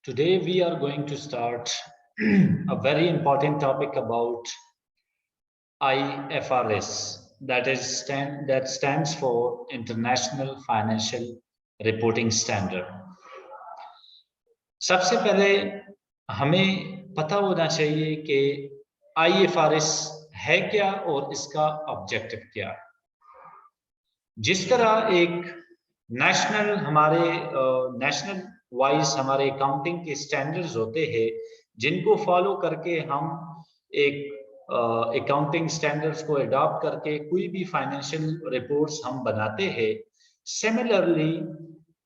Today we are going to start a very important topic about IFRS, that stands for International Financial Reporting Standard. सबसे पहले हमें पता होना चाहिए कि IFRS है क्या और इसका ऑब्जेक्टिव क्या है। जिस तरह एक नेशनल वाइज हमारे अकाउंटिंग के स्टैंडर्ड्स होते हैं जिनको फॉलो करके हम एक अकाउंटिंग स्टैंडर्ड्स को अडॉप्ट करके कोई भी फाइनेंशियल रिपोर्ट्स हम बनाते हैं। Similarly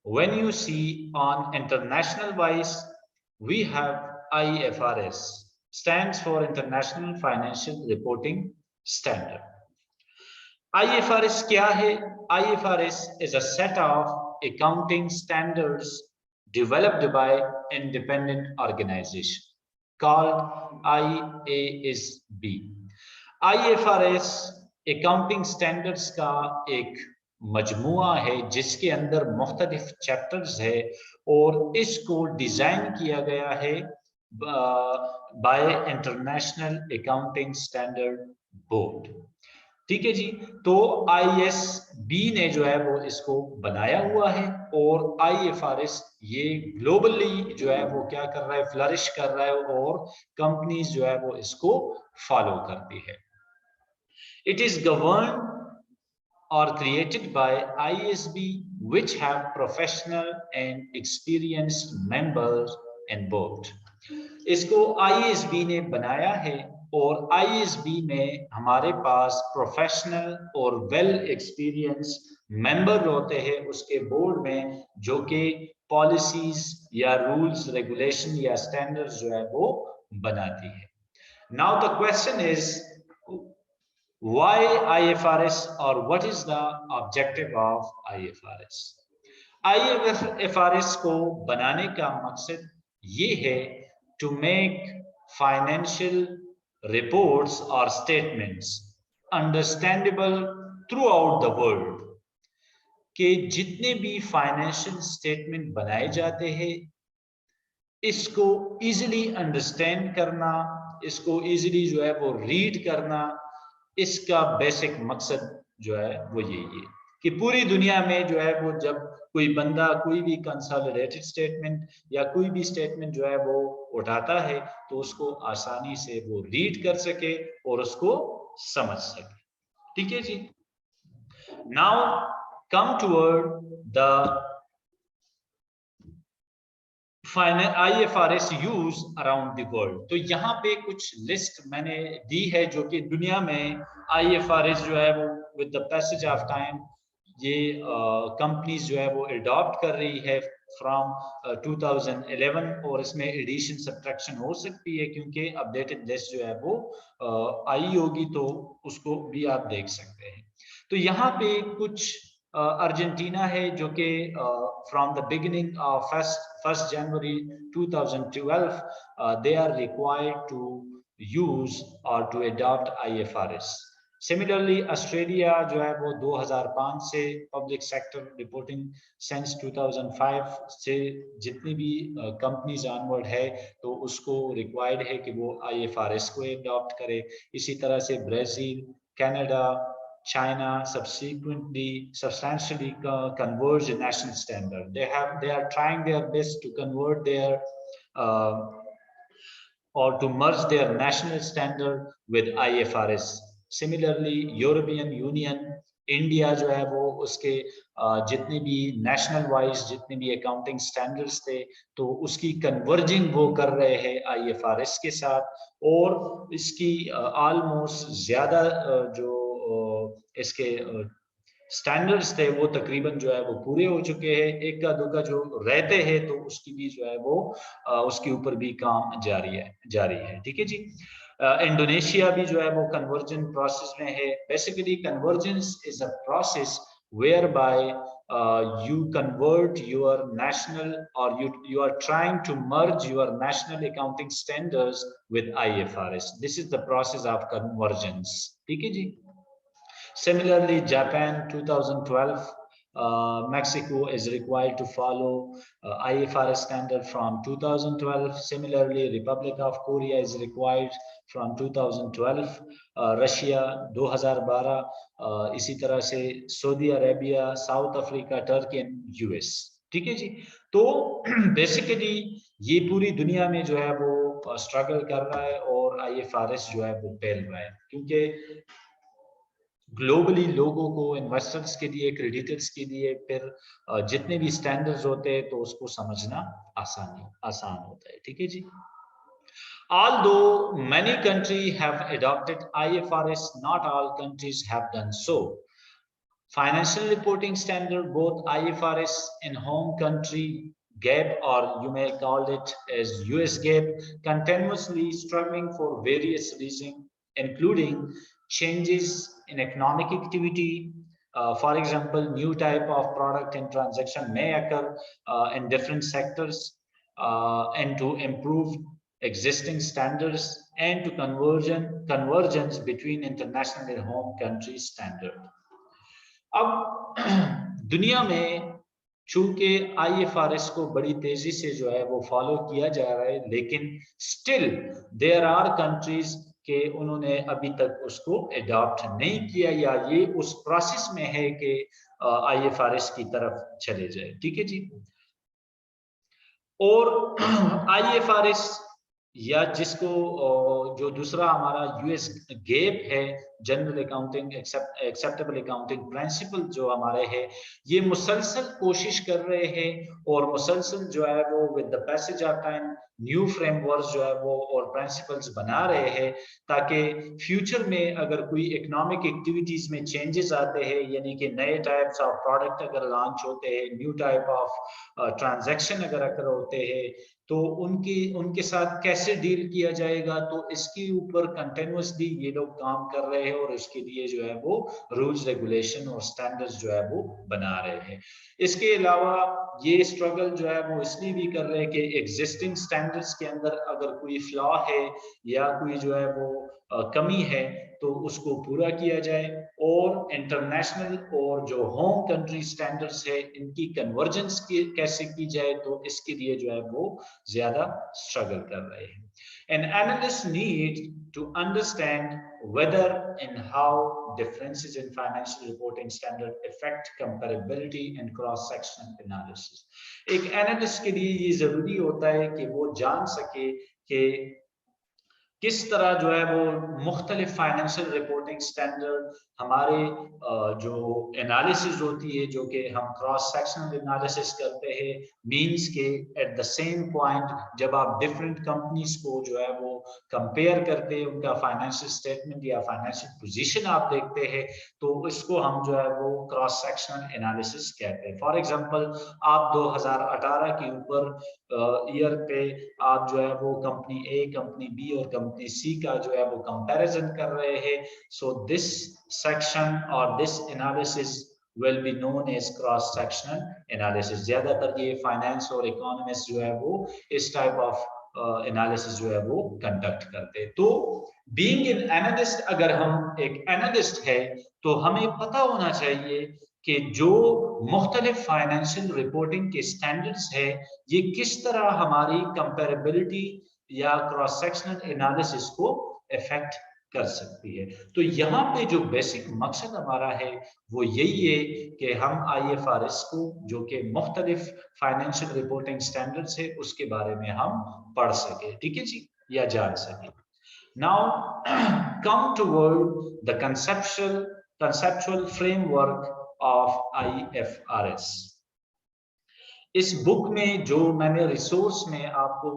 when you see on international wise we have IFRS stands for International Financial Reporting Standard. IFRS क्या है? IFRS is a set of accounting standards developed by independent organization called IASB. IFRS accounting standards का एक मजमुआ है जिसके अंदर मुख्तलिफ chapters है और इसको डिजाइन किया गया है bye international accounting standard board. ठीक है जी, तो IASB ने जो है वो इसको बनाया हुआ है और IFRS ये ग्लोबली जो है वो क्या कर रहा है, फ्लरिश कर रहा है और कंपनीज जो है वो इसको फॉलो करती है। It is govern or created by IASB which have professional and experienced members and board. इसको IASB ने बनाया है और IASB में हमारे पास प्रोफेशनल और वेल एक्सपीरियंस मेंबर होते हैं उसके बोर्ड में, जो कि पॉलिसीज या रूल्स रेगुलेशन या स्टैंडर्ड्स जो है वो बनाती है। Now the question is why IFRS or what is the objective of IFRS? IFRS को बनाने का मकसद ये है to make financial reports or statements understandable throughout the world. कि जितने भी फाइनेंशियल स्टेटमेंट बनाए जाते हैं इसको इजीली अंडरस्टैंड करना, इसको इजीली जो है वो रीड करना, इसका बेसिक मकसद जो है वो यही है कि पूरी दुनिया में जो है वो जब कोई बंदा कोई भी कंसोलिडेटेड स्टेटमेंट या कोई भी स्टेटमेंट जो है वो उठाता है तो उसको आसानी से वो रीड कर सके और उसको समझ सके। ठीक है जी। Now come toward the IFRS use around the world. तो यहाँ पे कुछ लिस्ट मैंने दी है जो कि दुनिया में IFRS जो है वो with the passage of time ये कंपनीज जो है वो अडॉप्ट कर रही है फ्रॉम 2011 और इसमें एडिशन सब्ट्रैक्शन हो सकती है क्योंकि अपडेटेड लिस्ट जो है वो आई होगी तो उसको भी आप देख सकते हैं। तो यहाँ पे कुछ अर्जेंटीना है जो कि from the beginning of 1st January 2012 they are required to use or to adopt IFRS. Similarly Australia जो है वो 2005 से public sector reporting since 2005 से जितनी भी कंपनीज ऑनवर्ड है तो उसको रिक्वायर्ड है कि वो IFRS को अडॉप्ट करे। इसी तरह से Brazil, Canada, China substantially converge national standard. They are trying their best to convert their or to merge their national standard with IFRS. Similarly, European Union, India जो है वो उसके जितने भी नेशनल वाइज जितने भी अकाउंटिंग स्टैंडर्ड्स थे तो उसकी कन्वर्जिंग वो कर रहे हैं IFRS के साथ और इसकी ऑलमोस्ट ज्यादा जो इसके स्टैंडर्ड्स थे वो तकरीबन जो है वो पूरे हो चुके हैं। एक का दो का जो रहते हैं तो उसकी भी जो है वो उसके ऊपर भी काम जारी है। ठीक है जी। इंडोनेशिया भी जो है वो कन्वर्जन प्रोसेस में है। Basically convergence is a process whereby you convert your national or you are trying to merge your national accounting standards with IFRS. This is the process of convergence. ठीक है जी। Similarly, Japan 2012 Mexico is required to follow IFRS standard from 2012. Similarly, Republic of Korea is required from 2012. Russia 2012, इसी तरह से Saudi Arabia, south Africa, Turkey and US. ठीक है जी। तो basically ये पूरी दुनिया में जो है वो स्ट्रगल कर रहा है और IFRS जो है वो फैल रहा है, क्योंकि ग्लोबली लोगों को, इन्वेस्टर्स के लिए, क्रेडिटर्स के लिए फिर जितने भी स्टैंडर्ड्स होते हैं तो उसको समझना आसान होता है। ठीक है जी। Although many countries have adopted IFRS, not all countries have done so. Financial reporting standard, both IFRS in home country GAAP, or you may call it as US GAAP, continuously struggling for various reasons, including changes in economic activity. For example, new type of product and transaction may occur in different sectors, and to improve existing standards, and to convergence between international and home country standard. अब दुनिया में चूंकि IFRS को बड़ी तेजी से जो है वो फॉलो किया जा रहा है, लेकिन स्टिल देयर आर कंट्रीज के उन्होंने अभी तक उसको अडॉप्ट नहीं किया, या ये उस प्रोसेस में है कि IFRS की तरफ चले जाए। ठीक है जी। और IFRS या जिसको जो दूसरा हमारा US GAAP है, general accounting acceptable accounting principle जो हमारे हैं, ये मुसलसल कोशिश कर रहे हैं और मुसलसल जो है वो with the passage of time new framework जो है वो और प्रिंसिपल्स बना रहे हैं, ताकि फ्यूचर में अगर कोई इकोनॉमिक एक्टिविटीज में चेंजेस आते हैं, यानी कि नए टाइप्स ऑफ प्रोडक्ट अगर लॉन्च होते हैं, न्यू टाइप ऑफ ट्रांजैक्शन अगर होते हैं, तो उनके साथ कैसे डील किया जाएगा, तो इसके ऊपर कंटिन्यूअसली ये लोग काम कर रहे हैं और इसके लिए जो है वो रूल्स, रेगुलेशन और स्टैंडर्ड्स जो है वो बना रहे हैं। इसके अलावा ये स्ट्रगल जो है वो इसलिए भी कर रहे हैं कि एग्जिस्टिंग स्टैंडर्ड्स के अंदर अगर कोई फ्लॉ है या कोई जो है वो कमी है तो उसको पूरा किया जाए, और इंटरनेशनल और जो होम कंट्री स्टैंडर्ड्स है इनकी कन्वर्जेंस कैसे की जाए, तो इसके लिए जो है वो ज्यादा स्ट्रगल कर रहे हैं। An analyst needs to understand whether and how differences in financial reporting standard affect comparability and cross-sectional analysis. एक एनालिस्ट के लिए ये जरूरी होता है कि वो जान सके कि किस तरह जो है वो मुख्तलिफ फाइनेंशियल रिपोर्टिंग स्टैंडर्ड हमारे जो एनालिसिस होती है, जो कि हम क्रॉस सेक्शनल एनालिसिस करते हैं, मींस के एट द सेम पॉइंट जब आप डिफरेंट कंपनीज को जो है वो कंपेयर करते हैं, उनका फाइनेंशियल स्टेटमेंट या फाइनेंशियल पोजीशन आप देखते हैं, तो इसको हम जो है वो क्रॉस सेक्शनल एनालिसिस कहते हैं। फॉर एग्जांपल, आप 2018 के ऊपर ईयर पे आप जो है वो कंपनी ए, कंपनी बी और कंपनी सी का जो है वो कंपैरिजन कर रहे हैं, सो दिस सेक्शन और this analysis will be known as cross sectional analysis। ज्यादातर ये फाइनेंस और इकोनॉमिस्ट जो है वो इस टाइप ऑफ एनालिसिस जो है वो कंडक्ट करते हैं। तो बीइंग एन एनालिस्ट, अगर हम एक एनालिस्ट है तो हमें पता होना चाहिए कि जो मुख्तलिफ फाइनेंशियल रिपोर्टिंग के स्टैंडर्ड्स है ये किस तरह हमारी कंपेरेबिलिटी या क्रॉस सेक्शनल एनालिसिस को इफेक्ट कर सकती है। तो यहाँ पे जो बेसिक मकसद हमारा है वो यही है कि हम IFRS को, जो कि मुख्तलिफ फाइनेंशियल रिपोर्टिंग स्टैंडर्ड्स है, उसके बारे में हम पढ़ सके, ठीक है जी, या जान सके। Now come toward the conceptual framework of IFRS। इस बुक में जो मैंने रिसोर्स में आपको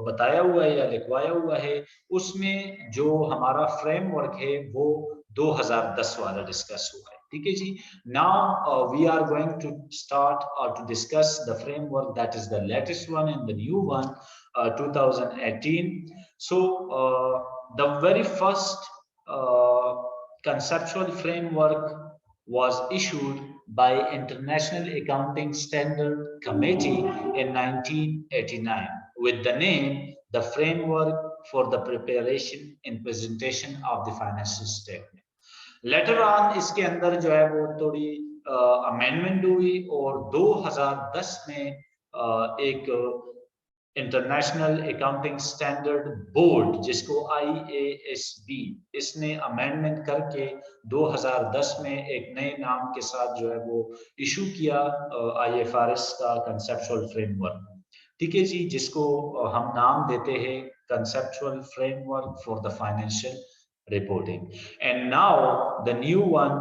बताया हुआ है या लिखवाया हुआ है, उसमें जो हमारा फ्रेमवर्क है वो 2010 वाला डिस्कस हुआ है, ठीक है जी। Now we are going to start और to discuss the framework that is the latest one and the new one 2018। So the very first conceptual framework was issued by International Accounting Standard Committee in 1989 with the name the Framework for the Preparation and Presentation of the Financial Statement। Later on इसके अंदर जो है वो थोड़ी amendment हुई और 2010 में एक इंटरनेशनल अकाउंटिंग स्टैंडर्ड बोर्ड जिसको IASB, इसने अमेंडमेंट करके 2010 में एक नए नाम के साथ जो है वो इशू किया IFRS का कंसेप्चुअल फ्रेमवर्क, ठीक है जी, जिसको हम नाम देते हैं conceptual framework for the financial reporting. And now the new one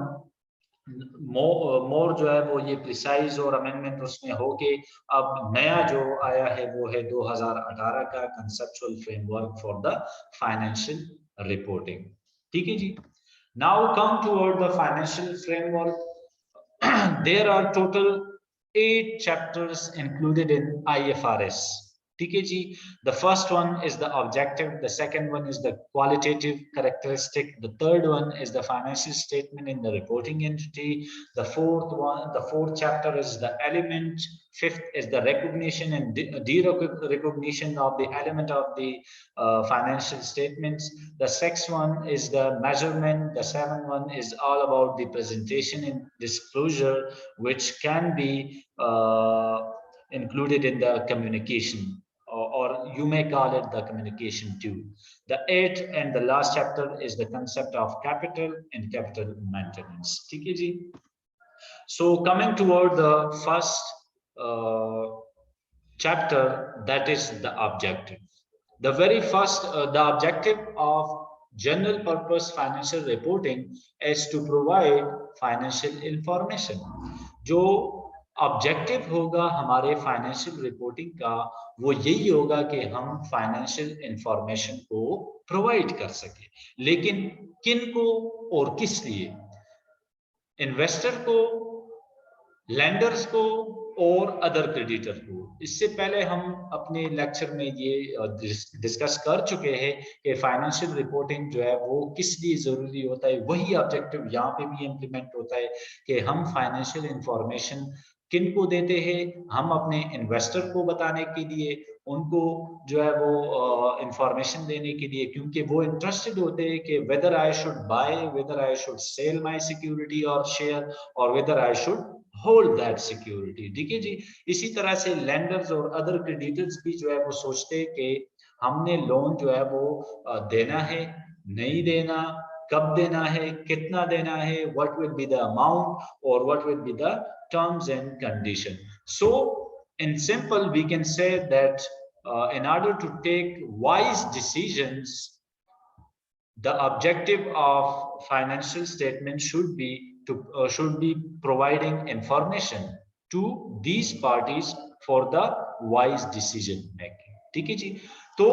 more जो है वो ये प्रिसाइज और अमेंडमेंट उसमें होके अब नया जो आया है वो है 2018 का conceptual framework for the financial reporting, ठीक है जी। Now come toward the financial framework. There are total 8 chapters included in IFRS, ठीक है जी। The first one is the objective, the second one is the qualitative characteristic, the third one is the financial statement in the reporting entity, the fourth chapter is the element, fifth is the recognition and de-recognition of the element of the financial statements, the sixth one is the measurement, the seventh one is all about the presentation and disclosure, which can be included in the communication, or you may call it the communication too. The eighth and the last chapter is the concept of capital and capital maintenance, ठीक है जी। So coming toward the first chapter, that is the objective. The very first, the objective of general purpose financial reporting is to provide financial information. जो objective होगा हमारे financial reporting का वो यही होगा कि हम फाइनेंशियल इंफॉर्मेशन को प्रोवाइड कर सके, लेकिन किन को और किस लिए? इन्वेस्टर को, लैंडर्स को और अदर क्रेडिटर को। इससे पहले हम अपने लेक्चर में ये डिस्कस कर चुके हैं कि फाइनेंशियल रिपोर्टिंग जो है वो किस लिए जरूरी होता है। वही ऑब्जेक्टिव यहाँ पे भी इम्प्लीमेंट होता है कि हम फाइनेंशियल इंफॉर्मेशन किन को देते हैं? हम अपने इन्वेस्टर को बताने के लिए, उनको जो है वो इंफॉर्मेशन देने के लिए, क्योंकि वो इंटरेस्टेड होते हैं कि whether I should buy, whether I should sell my security और शेयर, और whether I should hold that security, ठीक है जी। इसी तरह से लैंडर्स और अदर क्रेडिटर्स भी जो है वो सोचते हैं कि हमने लोन जो है वो देना है, नहीं देना, कब देना है, कितना देना है, what will be the amount और what will be the terms and condition. So in simple we can say that in order to take wise decisions, the objective of financial statement should be providing information to these parties for the wise decision making, ठीक है जी। तो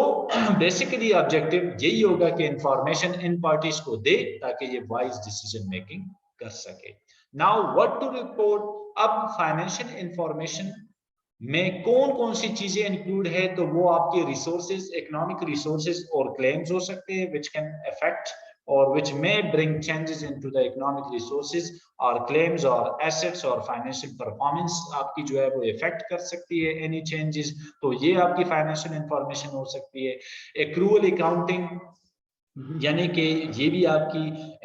basically objective यही होगा कि information in parties को दे ताकि ये वाइज डिसीजन मेकिंग कर सके। Now what to report. अब फाइनेंशियल इंफॉर्मेशन में कौन कौन सी चीजें इंक्लूड है, तो वो आपके रिसोर्सेज, इकोनॉमिक रिसोर्सेज और क्लेम्स हो सकते हैं which can affect or which may bring changes into the economic resources or claims or assets or financial performance आपकी जो है वो इफेक्ट कर सकती है any changes, तो ये आपकी फाइनेंशियल इंफॉर्मेशन हो सकती है। एक्रूअल अकाउंटिंग यानी कि ये भी आपकी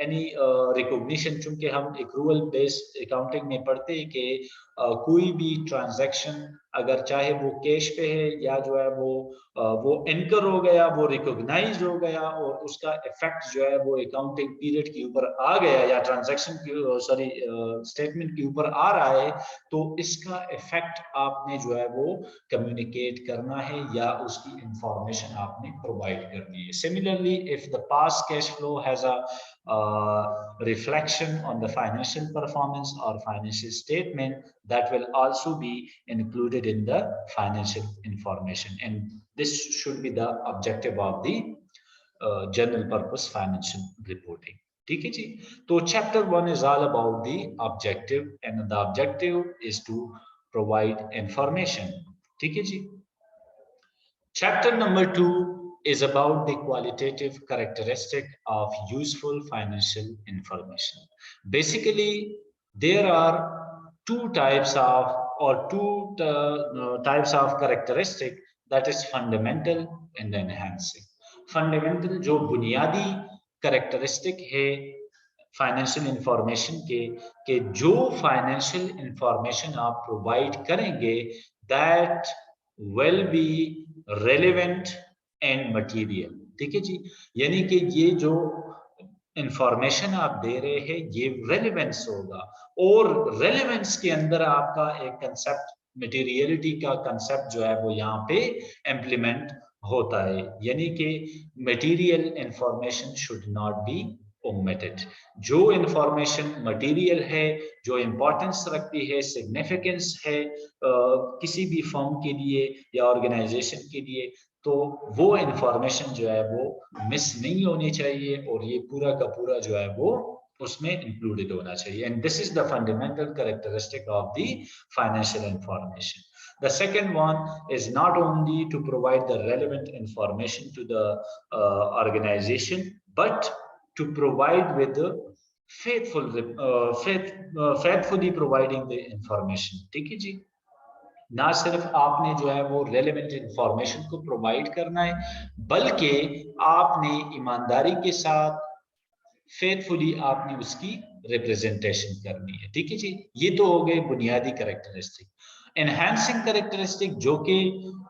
एनी रिकॉग्निशन, चूंकि हम एक्रूअल बेस्ड अकाउंटिंग में पढ़ते हैं कि कोई भी ट्रांजैक्शन अगर चाहे वो कैश पे है या जो है वो इनकर हो गया, वो रिकॉग्नाइज हो गया और उसका इफेक्ट जो है वो अकाउंटिंग पीरियड के ऊपर आ गया या ट्रांजैक्शन की स्टेटमेंट के ऊपर आ रहा है, तो इसका इफेक्ट आपने जो है वो कम्युनिकेट करना है या उसकी इंफॉर्मेशन आपने प्रोवाइड करनी है। Similarly if the past cash flow has a reflection on the financial performance or financial statement, that will also be included in the financial information, and this should be the objective of the general purpose financial reporting, ठीक है जी। तो chapter 1 is all about the objective, and the objective is to provide information, ठीक है जी। Chapter number 2 is about the qualitative characteristic of useful financial information. Basically, there are two types of characteristic, that is fundamental and enhancing. Fundamental जो बुनियादी characteristic है financial information के कि जो financial information आप provide करेंगे that will be relevant and material. ठीक है जी, यानी कि ये जो इंफॉर्मेशन आप दे रहे हैं ये रेलेवेंस होगा, और रेलेवेंस के अंदर आपका एक कंसेप्ट मटेरियलिटी का कंसेप्ट जो है वो यहाँ पे इम्प्लीमेंट होता है, यानी कि material information should not be omitted. जो इंफॉर्मेशन मटेरियल है, जो इंपॉर्टेंस रखती है, सिग्निफिकेंस है किसी भी फर्म के लिए या ऑर्गेनाइजेशन के लिए, तो वो इंफॉर्मेशन जो है वो मिस नहीं होनी चाहिए, और ये पूरा का पूरा जो है वो उसमें इंक्लूडेड होना चाहिए। And this is the fundamental characteristic of the financial information. The second one is not only to provide the relevant information to the organization, but to provide with the faithfully providing the information। ठीक है जी, ना सिर्फ आपने जो है वो relevant information को provide करना है, बल्कि आपने ईमानदारी के साथ फेथफुली आपने उसकी रिप्रेजेंटेशन करनी है। ठीक है जी, ये तो हो गए बुनियादी कैरेक्टरिस्टिक। एनहांसिंग कैरेक्टरिस्टिक जो कि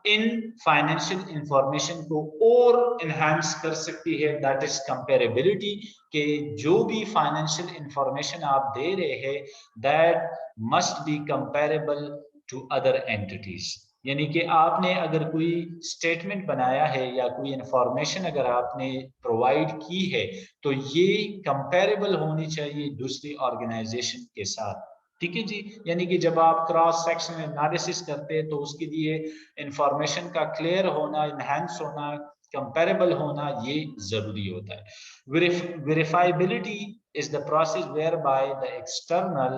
इन फाइनेंशियल इंफॉर्मेशन को और एनहांस कर सकती है, दैट इज कंपेरेबिलिटी, कि जो भी फाइनेंशियल इंफॉर्मेशन आप दे रहे हैं that must be comparable to other entities. यानी कि आपने अगर कोई स्टेटमेंट बनाया है या कोई इंफॉर्मेशन अगर आपने प्रोवाइड की है तो ये कंपेरेबल होनी चाहिए दूसरी ऑर्गेनाइजेशन के साथ। ठीक है जी, यानी कि जब आप क्रॉस सेक्शन एनालिसिस करते हैं तो उसके लिए इंफॉर्मेशन का क्लियर होना, इनहैंस होना, कंपेरेबल होना ये जरूरी होता है। Verifiability is the process whereby the external,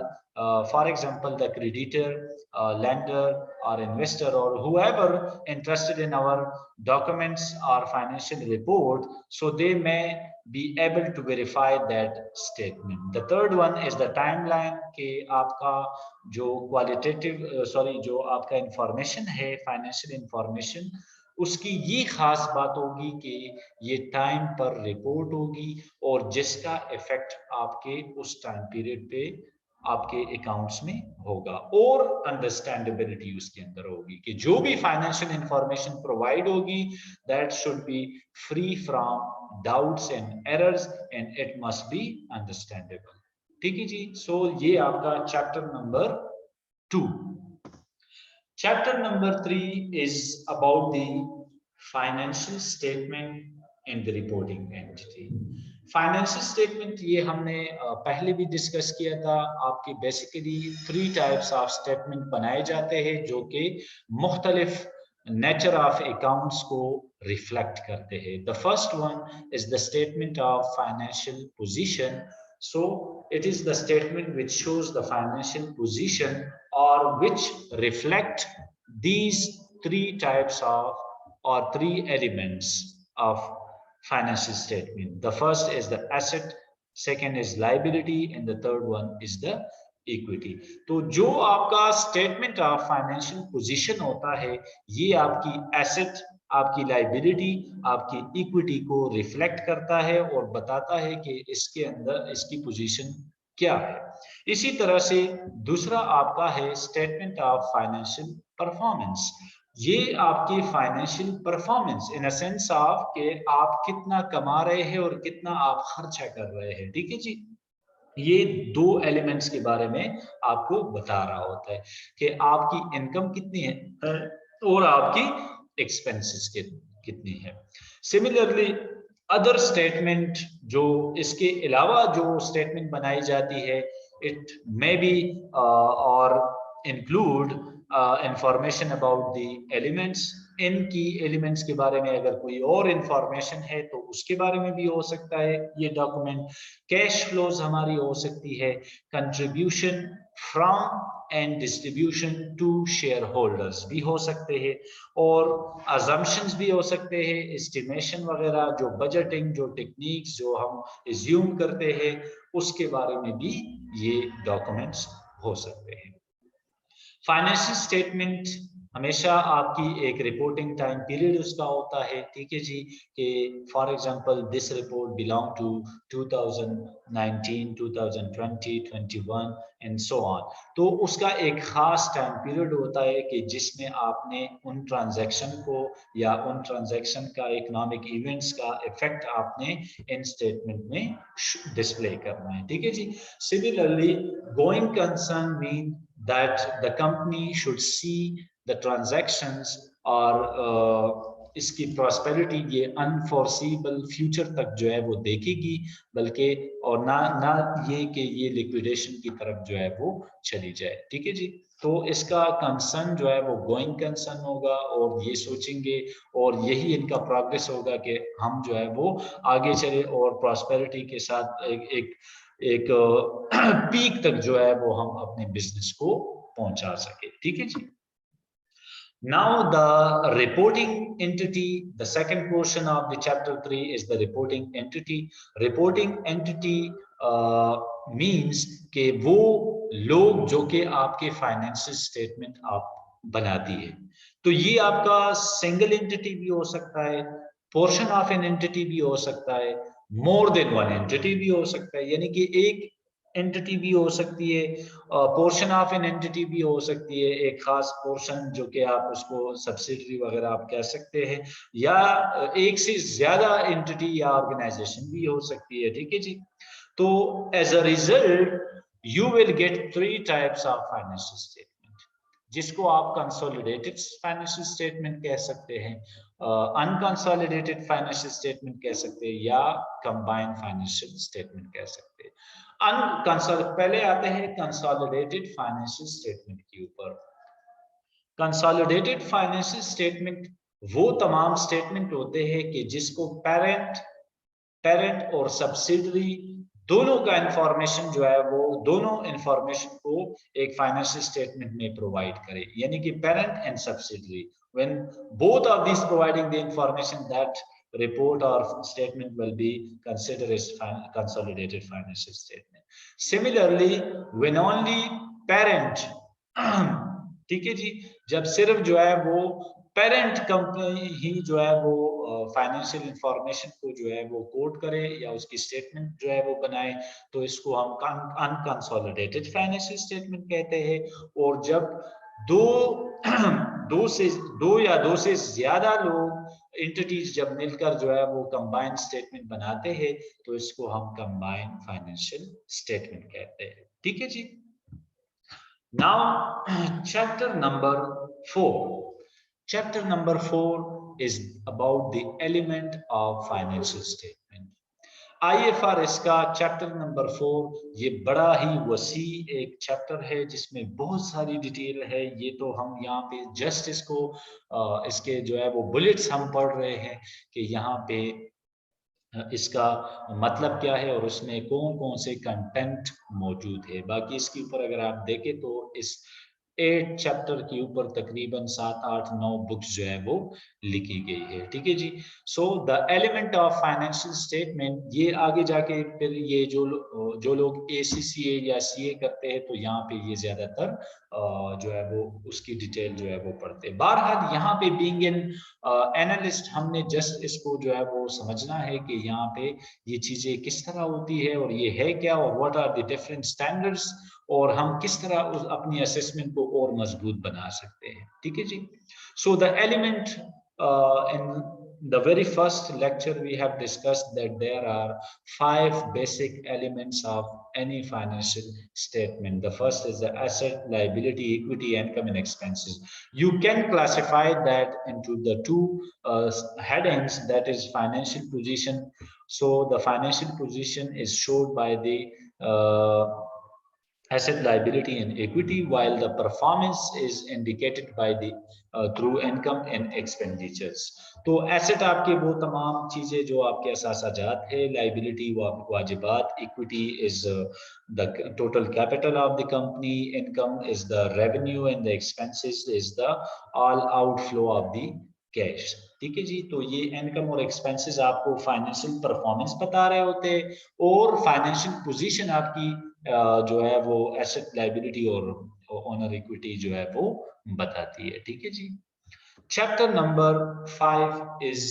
for example, the creditor, lender, or investor, or whoever interested in our documents or financial report, so they may be able to verify that statement. The third one is the timeline, कि आपका जो qualitative, जो आपका information है, financial information, उसकी ये खास बात होगी कि ये टाइम पर रिपोर्ट होगी और जिसका इफेक्ट आपके उस टाइम पीरियड पे आपके अकाउंट्स में होगा, और अंडरस्टैंडेबिलिटी उसके अंदर होगी कि जो भी फाइनेंशियल इंफॉर्मेशन प्रोवाइड होगी that should be free from doubts and errors and it must be understandable. ठीक है जी, सो ये आपका chapter number 2। Chapter number 3 is about the financial statement and the reporting entity. Financial statement ये हमने पहले भी डिस्कस किया था। आपके बेसिकली 3 टाइप्स ऑफ स्टेटमेंट बनाए जाते हैं जो कि मुख्तलिफ नेचर ऑफ अकाउंट्स को रिफ्लेक्ट करते हैं। The first one is the statement of financial position. So it is the statement which shows the financial position or which reflect these 3 types of or 3 elements of financial statement. The first is the asset, second is liability, and the third one is the equity. तो जो आपका statement of financial position होता है ये आपकी asset, आपकी liability, आपकी equity को रिफ्लेक्ट करता है और बताता है कि इसके अंदर इसकी पोजीशन क्या है। इसी तरह से दूसरा आपका है स्टेटमेंट ऑफ फाइनेंशियल परफॉर्मेंस। ये आपकी financial performance in a sense of कि आप कितना कमा रहे हैं और कितना आप खर्चा कर रहे हैं। ठीक है जी, ये 2 एलिमेंट्स के बारे में आपको बता रहा होता है कि आपकी इनकम कितनी है और आपकी एक्सपेंसेस कितनी है। सिमिलरली अदर स्टेटमेंट जो इसके अलावा जो स्टेटमेंट बनाई जाती है, इट मे बी और include information about the elements. इनकी एलिमेंट्स के बारे में अगर कोई और इंफॉर्मेशन है तो उसके बारे में भी हो सकता है ये डॉक्यूमेंट। कैश फ्लोज हमारी हो सकती है, contribution from and distribution to shareholders भी हो सकते हैं, और अजम्पशंस भी हो सकते हैं, एस्टिमेशन वगैरह, जो बजटिंग, जो टेक्निक्स जो हम एज्यूम करते हैं उसके बारे में भी ये डॉक्यूमेंट्स हो सकते हैं। फाइनेंशियल स्टेटमेंट हमेशा आपकी एक रिपोर्टिंग टाइम पीरियड उसका होता है, ठीक है जी, कि for example this report belong to 2019, 2020, 21 and so on. तो उसका एक खास टाइम पीरियड होता है कि जिसमें आपने उन ट्रांजैक्शन को या उन ट्रांजैक्शन का इकोनॉमिक इवेंट्स का इफेक्ट आपने इन स्टेटमेंट में डिस्प्ले करना है, ठीक है जी। Similarly going concern mean that the company should see the transactions और इसकी प्रॉस्पेरिटी ये अनफोर्सीबल फ्यूचर तक जो है वो देखेगी, बल्कि और ना ना ये कि ये लिक्विडेशन की तरफ जो है वो चली जाए, ठीक है जी। तो इसका कंसर्न जो है वो गोइंग कंसर्न होगा और ये सोचेंगे और यही इनका प्रोग्रेस होगा कि हम जो है वो आगे चले और प्रॉस्पेरिटी के साथ एक पीक तक जो है वो हम अपने बिजनेस को पहुंचा सके, ठीक है जी। Now the reporting entity, the second portion of the chapter 3 is the reporting entity. Reporting entity means कि वो लोग जो कि आपके फाइनेंशियल स्टेटमेंट आप बनाती है। तो ये आपका सिंगल एंटिटी भी हो सकता है, पोर्शन ऑफ एन एंटिटी भी हो सकता है, मोर देन वन एंटिटी भी हो सकता है, यानी कि एक एंटिटी भी हो सकती है, पोर्शन ऑफ एन एंटिटी भी हो सकती है, एक खास पोर्शन जो कि आप उसको सब्सिडरी वगैरह आप कह सकते हैं, या एक से ज्यादा एंटिटी या ऑर्गेनाइजेशन भी हो सकती है, ठीक है जी। तो as a result you will get 3 types of financial statement, जिसको आप कंसोलिडेटेड फाइनेंशियल स्टेटमेंट कह सकते हैं, अनकंसोलिडेटेड फाइनेंशियल स्टेटमेंट कह सकते हैं, या कंबाइंड फाइनेंशियल स्टेटमेंट कह सकते हैं। पहले आते हैं कंसोलिडेटेड फाइनेंशियल स्टेटमेंट के ऊपर। कंसोलिडेटेड फाइनेंशियल स्टेटमेंट वो तमाम स्टेटमेंट होते हैं कि जिसको पेरेंट और सब्सिडरी दोनों का इंफॉर्मेशन जो है वो दोनों इंफॉर्मेशन को एक फाइनेंशियल स्टेटमेंट में प्रोवाइड करे, यानी कि parent and subsidiary when both of these providing the information, that report or statement will be considered as consolidated financial statement. Similarly when only parent ठीक है जी, जब सिर्फ जो है वो पेरेंट कंपनी ही जो है वो फाइनेंशियल इंफॉर्मेशन को जो है वो कोट करे या उसकी स्टेटमेंट जो है वो बनाए, तो इसको हम अनकंसोलिडेटेड फाइनेंशियल स्टेटमेंट कहते हैं। और जब दो दो से ज्यादा लोग एंटिटीज जब मिलकर जो है वो कंबाइंड स्टेटमेंट बनाते हैं, तो इसको हम कंबाइंड फाइनेंशियल स्टेटमेंट कहते हैं, ठीक है जी। Now, chapter number 4. Chapter number 4 is about the element of financial statement. IFRS का चैप्टर नंबर 4 ये बड़ा ही वसी एक चैप्टर है जिसमें बहुत सारी डिटेल है। ये तो हम यहाँ पे जस्ट इसको इसके जो है वो बुलेट्स हम पढ़ रहे हैं कि यहाँ पे इसका मतलब क्या है और उसमें कौन कौन से कंटेंट मौजूद है। बाकी इसके ऊपर अगर आप देखें तो इस 8 चैप्टर के ऊपर तकरीबन 7, 8, 9 बुक्स जो है वो लिखी गई है, ठीक है जी। So the element of financial statement, ये आगे जाके फिर ये जो लोग ACCA या CA करते हैं तो यहाँ पे ये ज्यादातर जो है वो उसकी डिटेल जो है वो पढ़ते हैं। बहरहाल यहाँ पे बीइंग एन एनालिस्ट हमने जस्ट इसको जो है वो समझना है कि यहाँ पे ये चीजें किस तरह होती है और ये है क्या और what are the different standards, और हम किस तरह उस अपनी असेसमेंट को और मजबूत बना सकते हैं, ठीक है जी। So the element in the very first lecture we have discussed that there are 5 basic elements of any financial statement. The first is the asset, liability, equity, income and expenses. You can classify that into the two headings, that is financial position. So the financial position is showed by the asset, liability and equity, while the performance is indicated by the through income and expenditures. तो asset आपके वो तमाम चीजें जो आपके असासाजात है, liability वो आपके वाजिबात, equity is the total capital of the company, income is the revenue and the expenses is the all outflow of the cash, ठीक है जी। तो ये इनकम और एक्सपेंसेस आपको फाइनेंशियल परफॉर्मेंस बता रहे होते हैं और फाइनेंशियल पोजीशन आपकी जो है वो एसेट, लाइबिलिटी और ओनर इक्विटी जो है वो बताती है। ठीक है जी। Chapter number 5 is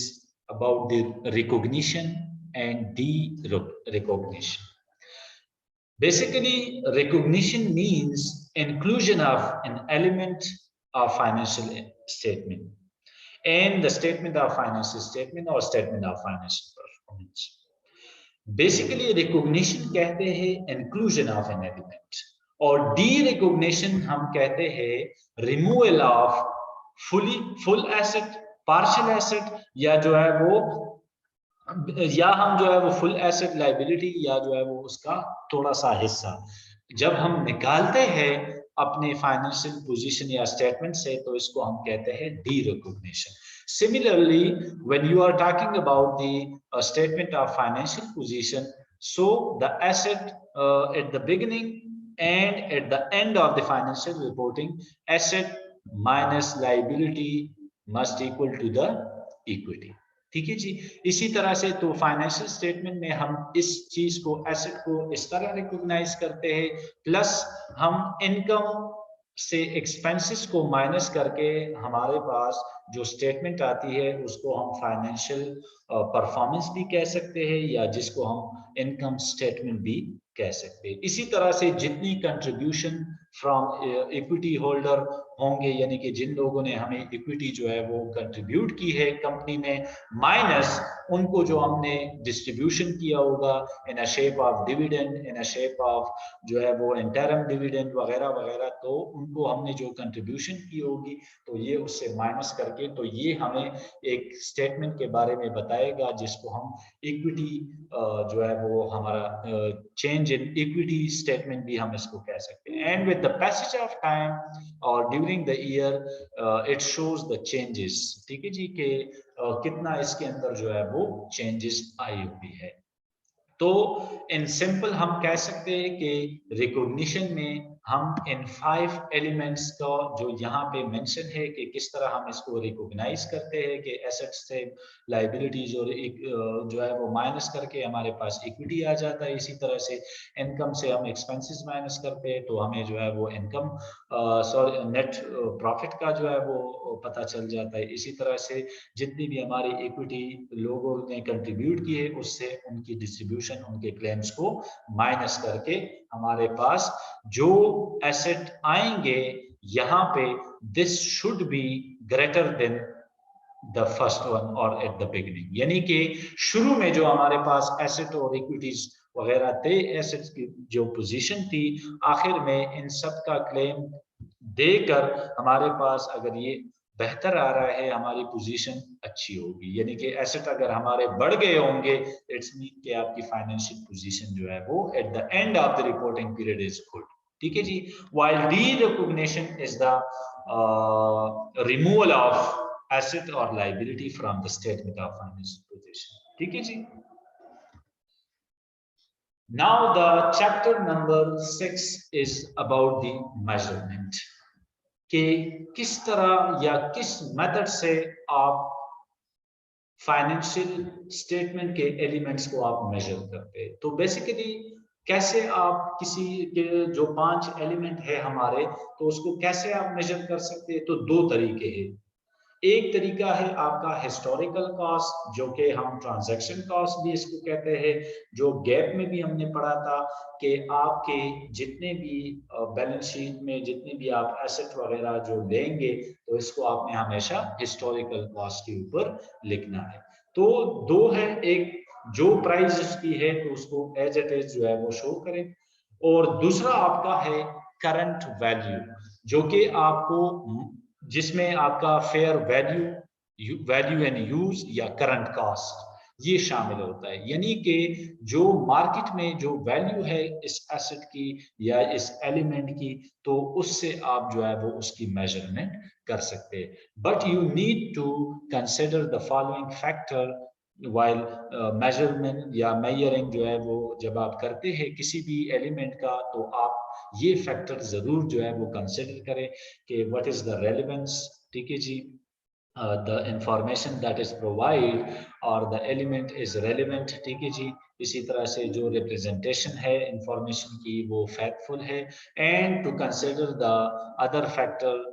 about the recognition and derecognition. Basically, recognition means inclusion of an element of financial statement and the statement of financial statement or statement of financial performance. Basically, recognition कहते हैं inclusion of an element और de-recognition हम कहते हैं removal of full asset, partial asset या जो है वो या हम जो है वो फुल एसेट लाइबिलिटी या जो है वो उसका थोड़ा सा हिस्सा जब हम निकालते हैं अपने फाइनेंशियल पोजीशन या स्टेटमेंट से तो इसको हम कहते हैं derecognition. Similarly when you are talking about the statement of financial position, so the asset at the beginning and at the end of the financial reporting, asset minus liability must equal to the equity. ठीक है जी। इसी तरह से तो financial statement में हम इस चीज को, एसेट को इस तरह रिकॉग्नाइज करते हैं, प्लस हम इनकम से एक्सपेंसेस को माइनस करके हमारे पास जो स्टेटमेंट आती है उसको हम फाइनेंशियल परफॉर्मेंस भी कह सकते हैं या जिसको हम इनकम स्टेटमेंट भी कह सकते हैं। इसी तरह से जितनी कंट्रीब्यूशन फ्रॉम इक्विटी होल्डर होंगे, यानी कि जिन लोगों ने हमें इक्विटी जो है वो कंट्रीब्यूट की है कंपनी में, माइनस उनको जो हमने डिस्ट्रीब्यूशन किया होगा in a shape of dividend, in a shape of जो है वो इंटरम डिविडेंड वगैरह वगैरह, तो उनको हमने जो कंट्रीब्यूशन की होगी तो ये उससे माइनस करके, तो ये हमें एक स्टेटमेंट के बारे में बताएगा जिसको हम इक्विटी जो है वो हमारा चेंज इन इक्विटी स्टेटमेंट भी हम इसको कह सकते हैं। And with the passage of time और during the year it shows the changes. ठीक है जी, कि कितना इसके अंदर जो है वो चेंजेस आई हुई है। तो इन सिंपल हम कह सकते हैं कि रिकॉग्निशन में हम इन 5 एलिमेंट्स का जो यहाँ पे मेंशन है कि किस तरह हम इसको रिकॉग्नाइज करते हैं कि एसेट से लाइबिलिटीज और जो है वो माइनस करके हमारे पास इक्विटी आ जाता है। इसी तरह से इनकम से हम एक्सपेंसेस माइनस करते हैं तो हमें जो है वो इनकम नेट प्रॉफिट का जो है वो पता चल जाता है। इसी तरह से जितनी भी हमारी इक्विटी लोगों ने कंट्रीब्यूट की है उससे उनकी डिस्ट्रीब्यूशन, उनके क्लेम्स को माइनस करके हमारे पास जो एसेट आएंगे यहाँ पे, this should be greater than the first one और एट द बिगिनिंग, यानी कि शुरू में जो हमारे पास एसेट और इक्विटीज वगैरह थे, एसेट्स की जो पोजीशन थी, आखिर में इन सब का क्लेम देकर हमारे पास अगर ये बेहतर आ रहा है, हमारी पोजीशन अच्छी होगी, यानी कि एसेट अगर हमारे बढ़ गए होंगे, इट्स मीन कि आपकी फाइनेंशियल पोजीशन जो है वो at the end of the reporting period is good. ठीक है जी। While derecognition is the removal of asset और liability from the statement of financial position. ठीक है जी। Now the chapter number 6 is about the measurement, कि किस तरह या किस मेथड से आप फाइनेंशियल स्टेटमेंट के एलिमेंट्स को आप मेजर करते हैं। तो बेसिकली कैसे आप किसी के जो 5 एलिमेंट है हमारे, तो उसको कैसे आप मेजर कर सकते हैं, तो 2 तरीके हैं। एक तरीका है आपका हिस्टोरिकल कॉस्ट, जो कि हम ट्रांजैक्शन कॉस्ट भी इसको कहते हैं, जो गैप में भी हमने पढ़ा था कि आपके जितने भी बैलेंस शीट में जितने भी आप एसेट वगैरह जो लेंगे तो इसको आपने हमेशा हिस्टोरिकल कॉस्ट के ऊपर लिखना है। तो 2 है, एक जो प्राइस उसकी है तो उसको एज इट इज जो है वो शो करें, और दूसरा आपका है करंट वैल्यू, जो कि आपको जिसमें आपका फेयर वैल्यू एंड यूज या करंट कॉस्ट ये शामिल होता है, यानी कि जो मार्केट में जो वैल्यू है इस एसेट की या इस एलिमेंट की, तो उससे आप जो है वो उसकी मेजरमेंट कर सकते हैं। But you need to consider the following factor while measurement या मेजरिंग जो है वो जब आप करते हैं किसी भी एलिमेंट का, तो आप ये फैक्टर जरूर जो है वो कंसिडर करें कि व्हाट इज द रेलेवेंस। ठीक है जी, the information that is provided or the element is relevant। ठीक है जी, इसी तरह से जो रिप्रेजेंटेशन है इंफॉर्मेशन की वो फैक्टफुल है, and to consider the other factor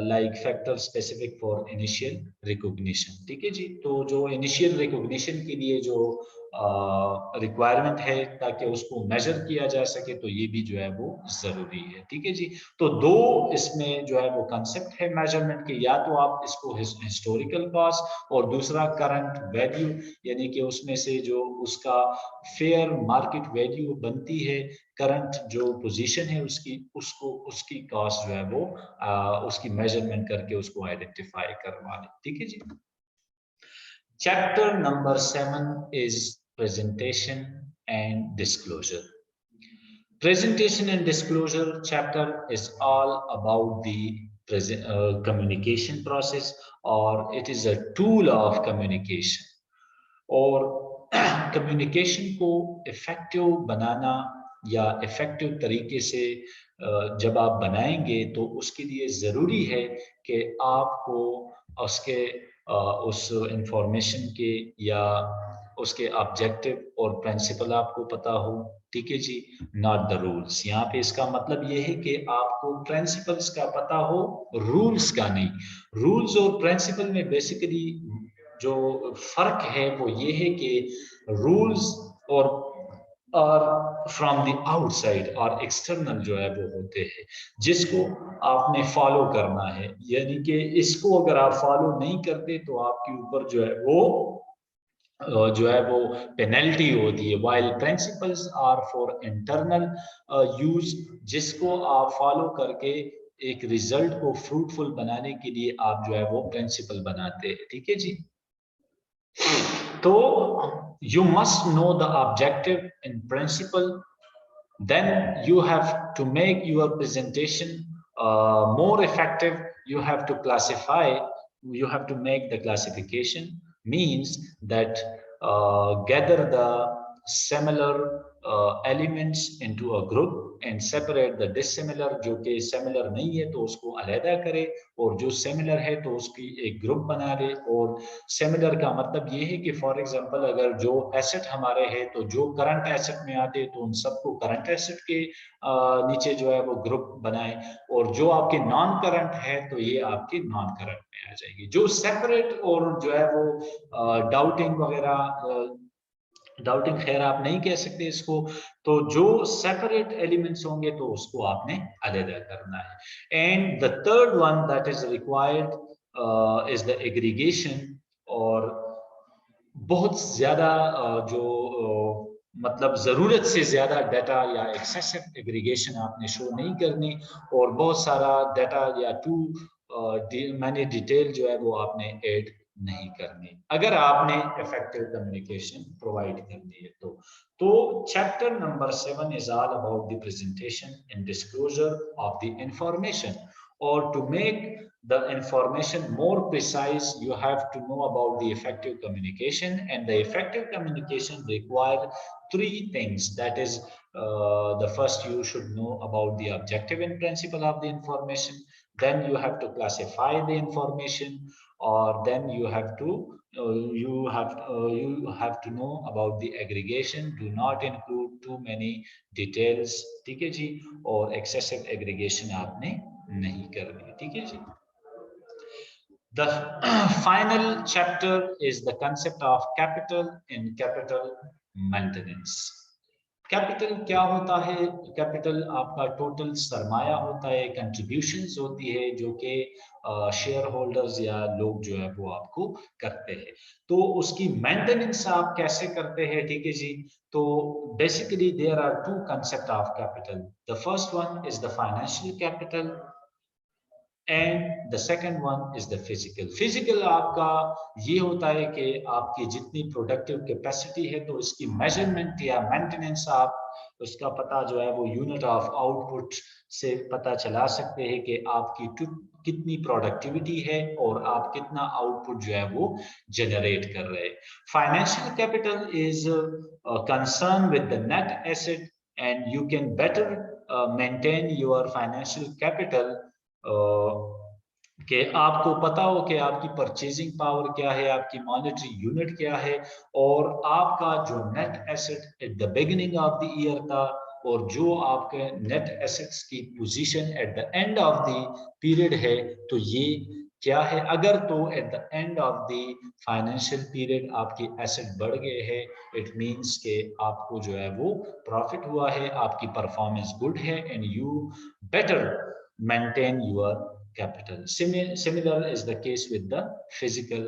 like factor specific for initial recognition. ठीक है जी, तो जो इनिशियल रिकॉग्निशन के लिए जो रिक्वायरमेंट है ताकि उसको मेजर किया जा सके, तो ये भी जो है वो जरूरी है। ठीक है जी, तो दो इसमें जो है वो कंसेप्ट है मेजरमेंट के, या तो आप इसको हिस्टोरिकल कॉस्ट और दूसरा करंट वैल्यू, यानी कि उसमें से जो उसका फेयर मार्केट वैल्यू बनती है, करंट जो पोजीशन है उसकी, उसको उसकी कॉस्ट जो है वो उसकी मेजरमेंट करके उसको आइडेंटिफाई करवा लें। ठीक है जी। Chapter number 7 is presentation and disclosure. Presentation and disclosure chapter is all about the communication process, or it is a tool of communication. और कम्युनिकेशन को इफेक्टिव बनाना या इफेक्टिव तरीके से जब आप बनाएंगे तो उसके लिए ज़रूरी है कि आपको उसके उस इंफॉर्मेशन के या उसके ऑब्जेक्टिव और प्रिंसिपल आपको पता हो। ठीक है जी, नॉट द रूल्स। यहाँ पे इसका मतलब ये है कि आपको प्रिंसिपल्स का पता हो, रूल्स का नहीं। रूल्स और प्रिंसिपल में बेसिकली जो फर्क है वो ये है कि रूल्स और फ्रॉम द आउटसाइड और एक्सटर्नल जो है वो होते हैं जिसको आपने फॉलो करना है, यानी कि इसको अगर आप फॉलो नहीं करते तो आपके ऊपर जो है वो पेनल्टी होती है। While principles are for internal use, जिसको आप फॉलो करके एक रिजल्ट को फ्रूटफुल बनाने के लिए आप जो है वो प्रिंसिपल बनाते हैं। ठीक है जी, तो you must know the objective in principle, then you have to make your presentation more effective. You have to classify, you have to make the classification, means that gather the similar elements into a group and separate the dissimilar। जो कि similar नहीं है तो उसको अलहदा करे, और जो similar है तो उसकी एक ग्रुप बना दे। और similar का मतलब ये है कि फॉर एग्जांपल अगर जो एसेट हमारे हैं तो जो करंट एसेट में आते हैं तो उन सबको करंट एसेट के नीचे जो है वो ग्रुप बनाए, और जो आपके नॉन करंट है तो ये आपके नॉन करंट में आ जाएगी। जो सेपरेट और जो है वो डाउटिंग वगैरह, डाउटिंग खैर आप नहीं कह सकते इसको, तो जो सेपरेट एलिमेंट्स होंगे तो उसको आपने अलग करना है। And the third one that is required is the aggregation. और बहुत ज्यादा जो मतलब जरूरत से ज्यादा डाटा या एक्सेसिव एग्रीगेशन आपने शो नहीं करनी, और बहुत सारा डाटा या टू मैनी डिटेल जो है वो आपने ऐड नहीं करनी, अगर आपने इफेक्टिव कम्युनिकेशन प्रोवाइड करनी है तो chapter number 7 is all about the presentation and disclosure of the information. Or to make the information more precise, you have to know about the effective communication, and the effective communication require three things. That is, the first, you should know about the objective and principle of the information. Then you have to classify the information, or then you have to you have to know about the aggregation. Do not include too many details, ठीक है जी, और excessive aggregation आपने नहीं करनी। ठीक है जी। The final chapter is the concept of capital and capital maintenance। Capital क्या होता है? कैपिटल आपका टोटल सरमाया होता है, कंट्रीब्यूशंस होती है जो कि शेयर होल्डर्स या लोग जो है वो आपको करते हैं, तो उसकी मेंटेनेंस आप कैसे करते हैं? ठीक है जी, तो basically there are two concept of capital. The first one is the financial capital and the second one is the physical. Physical आपका ये होता है कि आपकी जितनी प्रोडक्टिव कैपेसिटी है तो इसकी मेजरमेंट या मेंटेनेंस आप उसका पता जो है वो यूनिट ऑफ आउटपुट से पता चला सकते हैं कि आपकी कितनी प्रोडक्टिविटी है और आप कितना आउटपुट जो है वो जनरेट कर रहे हैं। Financial capital is concern with the net asset, and you can better maintain your financial capital कि आपको पता हो कि आपकी परचेजिंग पावर क्या है, आपकी मॉनेटरी यूनिट क्या है, और आपका जो net asset at the beginning of the year था और जो आपके नेट एसेट्स की position eight the end of the period है, तो ये क्या है। अगर तो eight the end of the financial period आपकी एसेट बढ़ गए हैं, इट मींस के आपको जो है वो प्रॉफिट हुआ है, आपकी परफॉर्मेंस गुड है, and you better maintain your capital. Similar is the case with the physical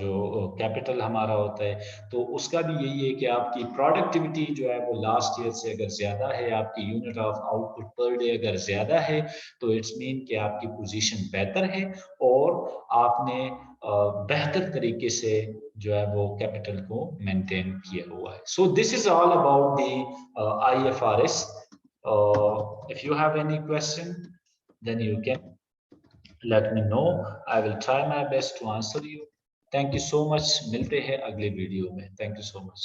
जो कैपिटल हमारा होता है, तो उसका भी यही है कि आपकी प्रोडक्टिविटी जो है वो लास्ट ईयर से अगर ज्यादा है, आपकी unit of output per day अगर ज्यादा है, तो इट्स मीन कि आपकी पोजीशन बेहतर है और आपने बेहतर तरीके से जो है वो कैपिटल को मेंटेन किया हुआ है। So this is all about the IFRS. If you have any question, then you can let me know. I will try my best to answer you. Thank you so much. मिलते हैं अगले video में. Thank you so much.